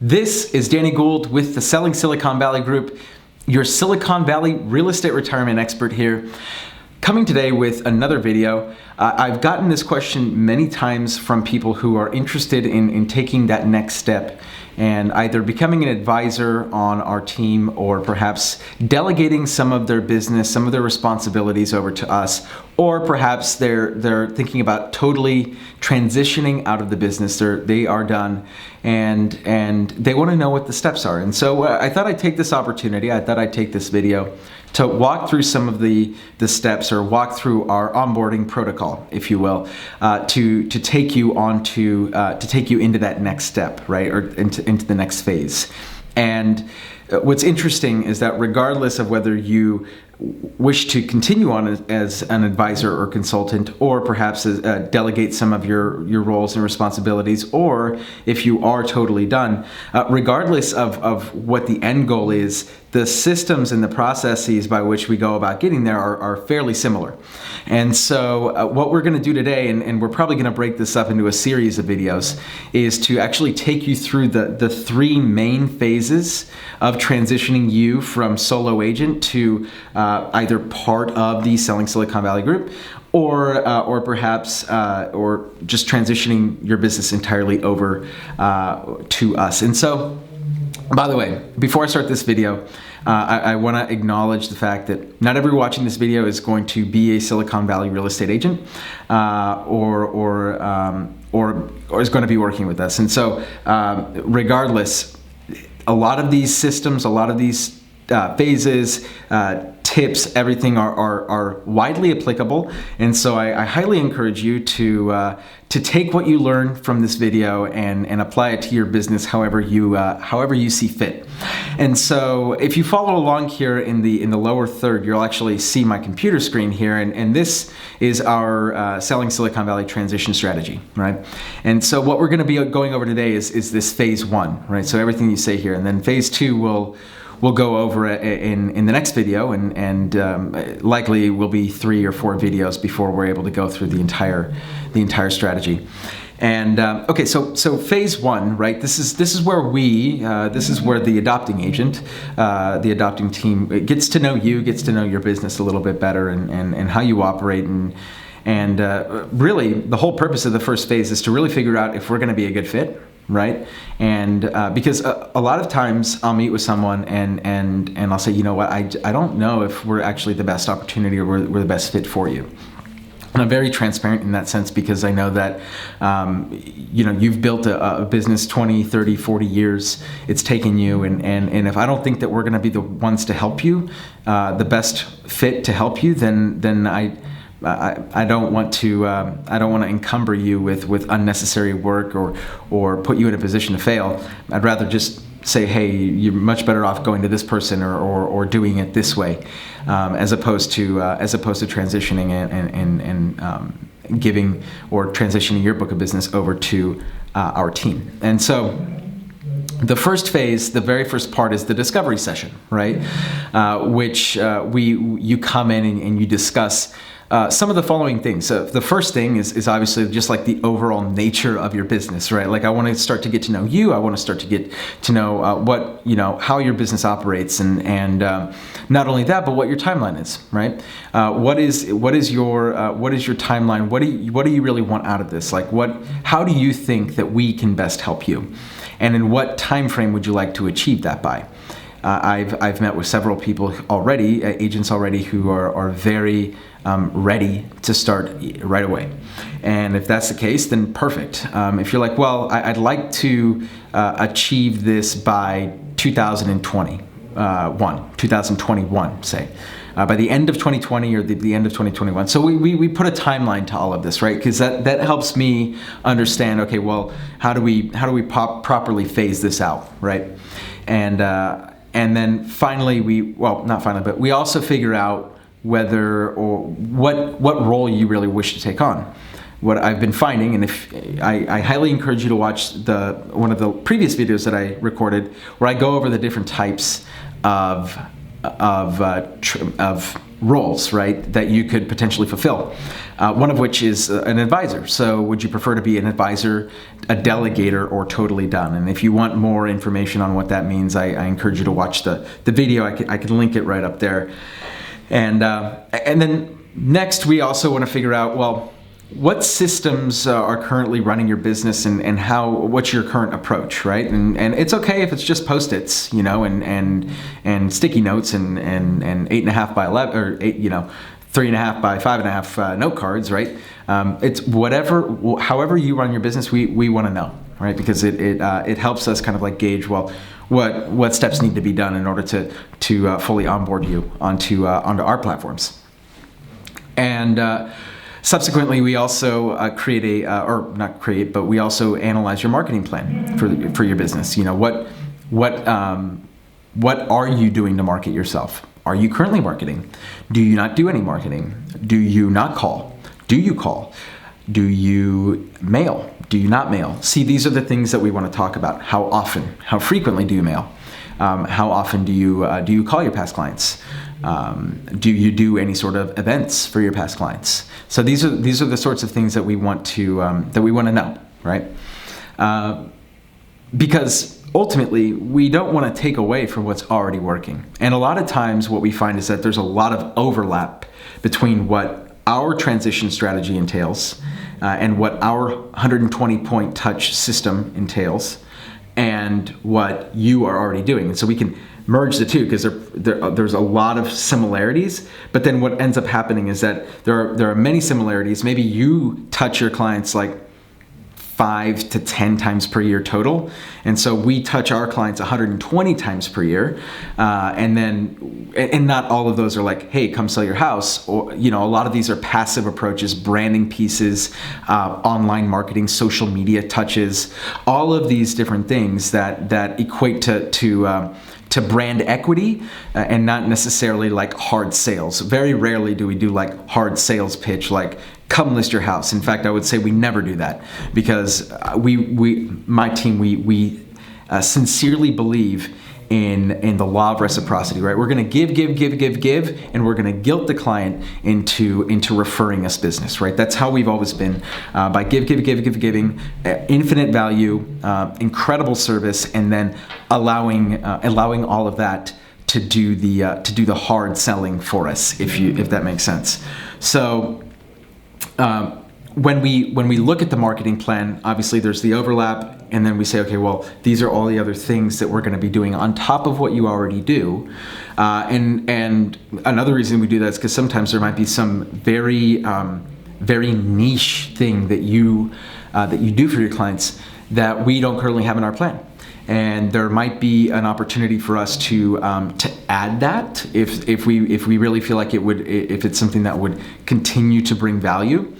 This is Danny Gould with the Selling Silicon Valley Group, your Silicon Valley real estate retirement expert here, coming today with another video. I've gotten this question many times from people who are interested in taking that next step and either becoming an advisor on our team or perhaps delegating some of their business, some of their responsibilities over to us, or perhaps they're thinking about totally transitioning out of the business. They are done and they want to know what the steps are. And so I thought I'd take this opportunity, I thought I'd take this video to walk through some of the steps, or walk through our onboarding protocol, if you will, to take you into that next step, right, or into the next phase. And what's interesting is that regardless of whether you wish to continue on as an advisor or consultant, or perhaps delegate some of your roles and responsibilities, or if you are totally done, regardless of what the end goal is, the systems and the processes by which we go about getting there are fairly similar. And so what we're going to do today, and we're probably going to break this up into a series of videos, is to actually take you through the three main phases of transitioning you from solo agent to either part of the Selling Silicon Valley Group, or perhaps just transitioning your business entirely over to us. And so, by the way, before I start this video, I want to acknowledge the fact that not everyone watching this video is going to be a Silicon Valley real estate agent, or is going to be working with us. And so, regardless, a lot of these systems, a lot of these phases, tips, everything are widely applicable, and so I highly encourage you to take what you learn from this video and apply it to your business however you see fit. And so if you follow along here in the lower third, you'll actually see my computer screen here, and this is our Selling Silicon Valley transition strategy, right? And so what we're going to be going over today is this phase one, right? So everything you say here, and then phase two we'll go over in the next video, and likely will be 3 or 4 videos before we're able to go through the entire strategy. And okay, so phase one, right? This is where the adopting agent, the adopting team, gets to know you, gets to know your business a little bit better, and how you operate, and really the whole purpose of the first phase is to really figure out if we're going to be a good fit. Right? And because a lot of times I'll meet with someone and I'll say, you know what, I don't know if we're actually the best opportunity, or we're the best fit for you. And I'm very transparent in that sense, because I know that you've built a business 20, 30, 40 years. It's taken you, and if I don't think that we're going to be the ones to help you, the best fit to help you, then I don't want to encumber you with unnecessary work or put you in a position to fail. I'd rather just say, hey, you're much better off going to this person or doing it this way, as opposed to transitioning and giving or transitioning your book of business over to our team. And so the first phase, the very first part, is the discovery session, right? Which you come in and you discuss some of the following things. So the first thing is obviously just like the overall nature of your business, right? Like, I want to start to get to know you. I want to start to get to know how your business operates, and not only that, but what your timeline is, right? What is your timeline? What do you really want out of this? Like, how do you think that we can best help you, and in what time frame would you like to achieve that by? I've met with several people already, agents already, who are very ready to start right away. And if that's the case, then perfect. If you're like, well, I'd like to achieve this by 2021, say, by the end of 2020 or the end of 2021. So we put a timeline to all of this, right? Because that helps me understand, okay, well, how do we properly phase this out, right? And then finally, we also figure out whether or what role you really wish to take on. What I've been finding, and if I highly encourage you to watch one of the previous videos that I recorded, where I go over the different types of roles, right, that you could potentially fulfill. One of which is an advisor. So would you prefer to be an advisor, a delegator, or totally done? And if you want more information on what that means, I encourage you to watch the video. I can link it right up there. And then next, we also want to figure out, well, what systems are currently running your business, and what's your current approach, right? And it's okay if it's just Post-its, and sticky notes and 8.5 by 11, or 3.5 by 5.5 note cards, right? It's however you run your business, we want to know, right? Because it helps us kind of like gauge, well, what steps need to be done in order to fully onboard you onto our platforms. And subsequently, we also we also analyze your marketing plan for your business. What are you doing to market yourself? Are you currently marketing? Do you not do any marketing? Do you not call? Do you call? Do you mail? Do you not mail? See, these are the things that we want to talk about. How often? How frequently do you mail? How often do you call your past clients? Do you do any sort of events for your past clients? So these are the sorts of things that we want to know, right? Because ultimately, we don't want to take away from what's already working. And a lot of times what we find is that there's a lot of overlap between what our transition strategy entails and what our 120-point touch system entails and what you are already doing. And so we can merge the two because there's a lot of similarities, but then what ends up happening is that there are many similarities. Maybe you touch your clients like 5 to 10 times per year total, and so we touch our clients 120 times per year, and not all of those are like, hey, come sell your house. Or a lot of these are passive approaches, branding pieces, online marketing, social media touches, all of these different things that equate to brand equity and not necessarily like hard sales. Very rarely do we do like hard sales pitch, like come list your house. In fact, I would say we never do that because my team, we sincerely believe in the law of reciprocity, right? We're going to give, and we're going to guilt the client into referring us business, right? That's how we've always been, by giving, infinite value, incredible service, and then allowing all of that to do the hard selling for us, if that makes sense. So when we look at the marketing plan, obviously there's the overlap, and then we say, okay, well, these are all the other things that we're going to be doing on top of what you already do. And another reason we do that is because sometimes there might be some very niche thing that you do for your clients that we don't currently have in our plan. And there might be an opportunity for us to add that if we really feel like if it's something that would continue to bring value.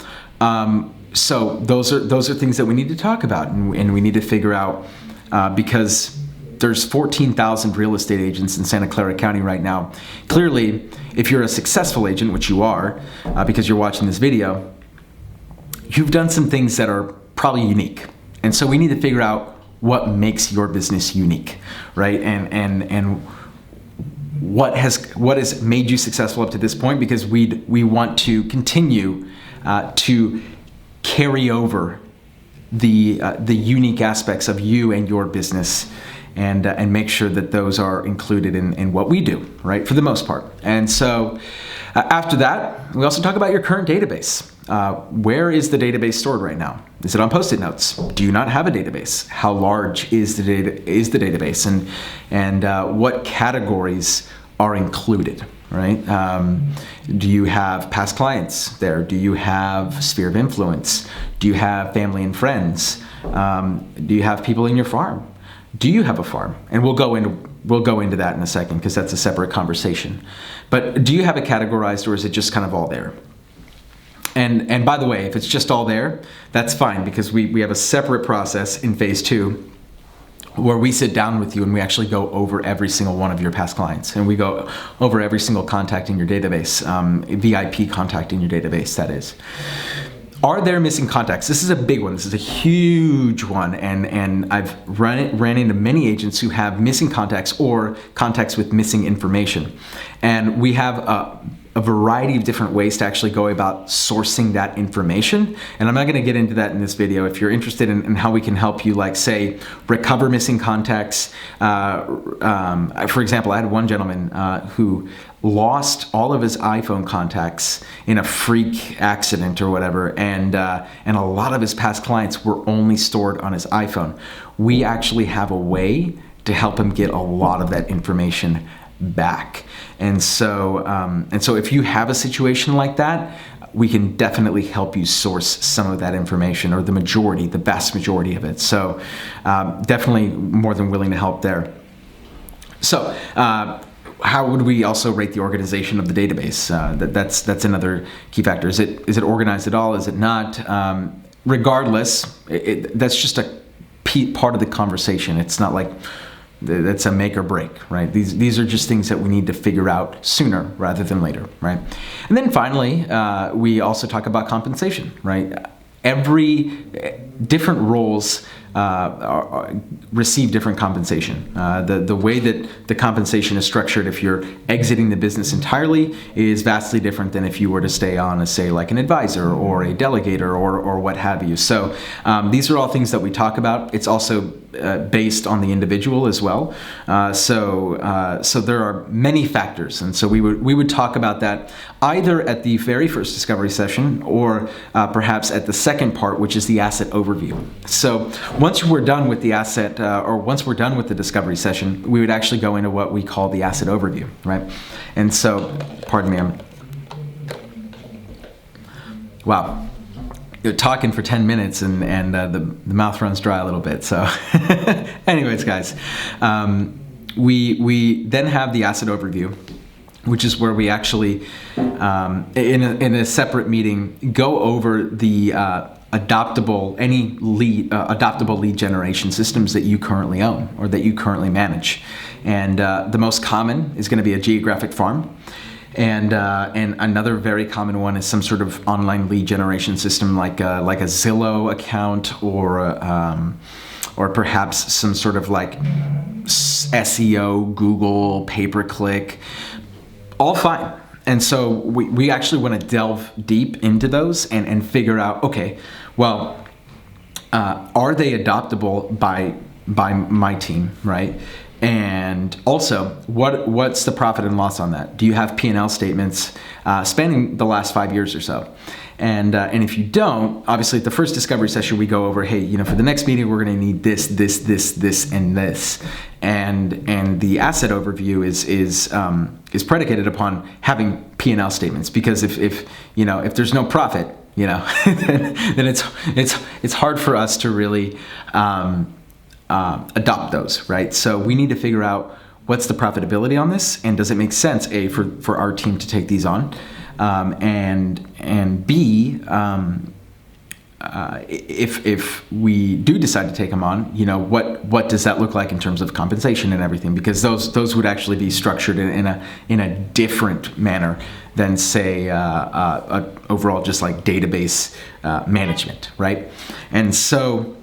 So those are things that we need to talk about, and we need to figure out, because there's 14,000 real estate agents in Santa Clara County right now. Clearly, if you're a successful agent, which you are, because you're watching this video, you've done some things that are probably unique. And so we need to figure out what makes your business unique, right? And what has made you successful up to this point, because we want to continue to carry over the unique aspects of you and your business, and make sure that those are included in what we do, right, for the most part. And so after that, we also talk about your current database. Where is the database stored right now? Is it on Post-it notes? Do you not have a database? How large is the database, and what categories are included, right? Do you have past clients there? Do you have sphere of influence? Do you have family and friends? Do you have people in your farm? Do you have a farm? And we'll go into that in a second, because that's a separate conversation. But do you have it categorized, or is it just kind of all there? And by the way, if it's just all there, that's fine, because we have a separate process in phase 2 where we sit down with you and we actually go over every single one of your past clients, and we go over every single contact in your database, VIP contact in your database, that is. Are there missing contacts? This is a big one. This is a huge one, and I've ran into many agents who have missing contacts or contacts with missing information. And we have a variety of different ways to actually go about sourcing that information. And I'm not going to get into that in this video. If you're interested in how we can help you, like say, recover missing contacts. For example, I had one gentleman who lost all of his iPhone contacts in a freak accident or whatever, and a lot of his past clients were only stored on his iPhone. We actually have a way to help him get a lot of that information back. And so if you have a situation like that, we can definitely help you source some of that information, or the vast majority of it. So definitely more than willing to help there. So how would we also rate the organization of the database? That's another key factor. Is it organized at all? Is it not? Regardless, that's just a part of the conversation. It's not like that's a make or break, right? These are just things that we need to figure out sooner rather than later, right? And then finally, we also talk about compensation, right? Every different roles receive different compensation. The way that the compensation is structured, if you're exiting the business entirely, is vastly different than if you were to stay on as, say, like an advisor or a delegator or what have you. So these are all things that we talk about. It's also based on the individual as well. So there are many factors, and so we would talk about that either at the very first discovery session, or perhaps at the second part, which is the asset overview. So once we're done with the asset, or once we're done with the discovery session, we would actually go into what we call the asset overview, right? And so, pardon me, wow. You're talking for 10 minutes and the mouth runs dry a little bit. So anyways, guys, we then have the asset overview, which is where we actually, in a separate meeting, go over the adoptable lead generation systems that you currently own or that you currently manage. And the most common is going to be a geographic farm. And another very common one is some sort of online lead generation system, like a Zillow account, or perhaps some sort of like SEO, Google, pay-per-click, all fine. And so we actually want to delve deep into those and figure out, okay, well, are they adoptable by my team, right? And also, what's the profit and loss on that? Do you have P&L statements spanning the last 5 years or so? And if you don't, obviously at the first discovery session we go over, hey, for the next meeting we're going to need this, and this, and the asset overview is predicated upon having P&L statements, because if there's no profit, then it's hard for us to really adopt those, right? So we need to figure out what's the profitability on this, and does it make sense, A, for our team to take these on, and B, if we do decide to take them on, what does that look like in terms of compensation and everything? Because those would actually be structured in a different manner than, say, overall just like database management, right? And so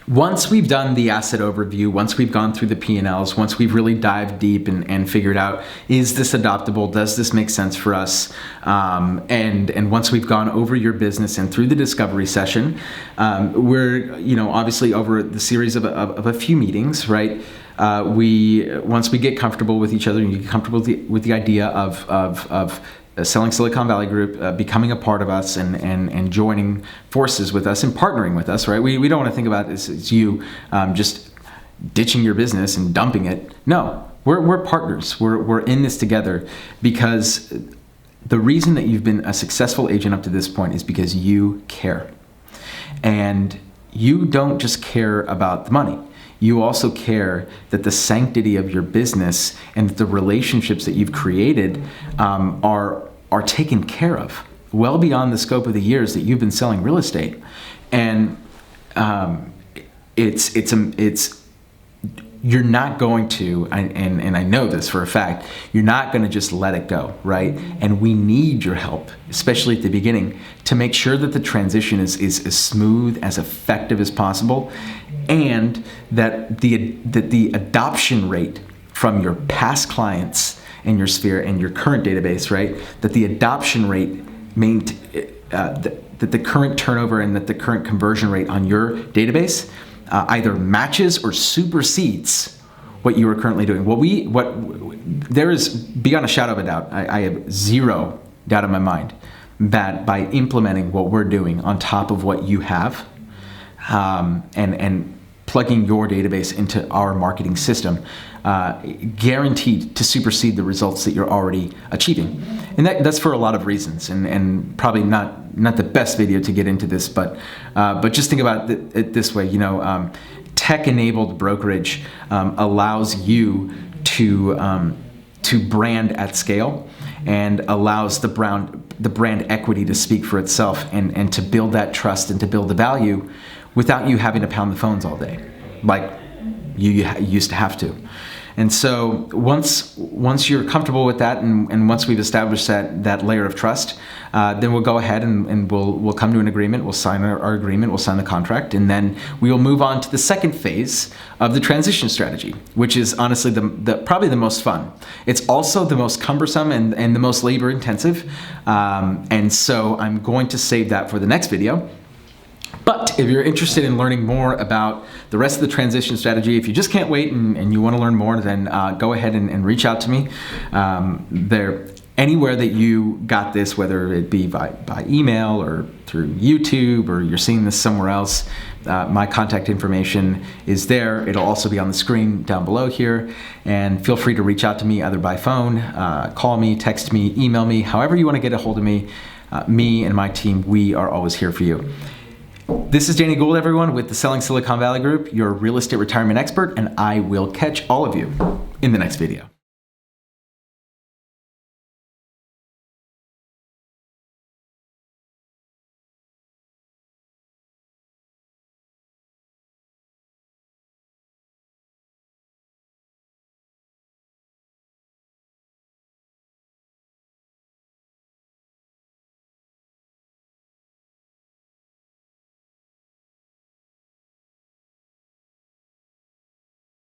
once we've done the asset overview, once we've gone through the P&Ls, once we've really dived deep and figured out, is this adoptable? Does this make sense for us? And once we've gone over your business and through the discovery session, we're, obviously over the series of a few meetings, right? Once we get comfortable with each other and you get comfortable with the idea of selling Silicon Valley Group, becoming a part of us and joining forces with us and partnering with us, right? We don't want to think about this as you just ditching your business and dumping it. No, we're partners. We're in this together, because the reason that you've been a successful agent up to this point is because you care. And you don't just care about the money. You also care that the sanctity of your business and the relationships that you've created are taken care of well beyond the scope of the years that you've been selling real estate. And it's you're not going to, and I know this for a fact, you're not going to just let it go, right? And we need your help, especially at the beginning, to make sure that the transition is as smooth, as effective as possible, and that the adoption rate from your past clients in your sphere and your current database, right, that the adoption rate that the current turnover and that the current conversion rate on your database either matches or supersedes what you are currently doing. There is, beyond a shadow of a doubt, I have zero doubt in my mind that by implementing what we're doing on top of what you have, and plugging your database into our marketing system, guaranteed to supersede the results that you're already achieving. And that's for a lot of reasons, and probably not the best video to get into this, but just think about it this way. Tech-enabled brokerage allows you to brand at scale, and allows the brand equity to speak for itself, and to build that trust and to build the value without you having to pound the phones all day like you used to have to. And so once you're comfortable with that, and once we've established that layer of trust, then we'll go ahead and we'll come to an agreement. We'll sign our agreement. We'll sign the contract, and then we will move on to the second phase of the transition strategy, which is honestly probably the most fun. It's also the most cumbersome and the most labor intensive. And so I'm going to save that for the next video. But if you're interested in learning more about the rest of the transition strategy, if you just can't wait and you want to learn more, then go ahead and reach out to me. Anywhere that you got this, whether it be by email or through YouTube, or you're seeing this somewhere else, my contact information is there. It'll also be on the screen down below here. And feel free to reach out to me either by phone, call me, text me, email me, however you want to get a hold of me. Me and my team, we are always here for you. This is Danny Gould, everyone, with the Selling Silicon Valley Group, your real estate retirement expert, and I will catch all of you in the next video.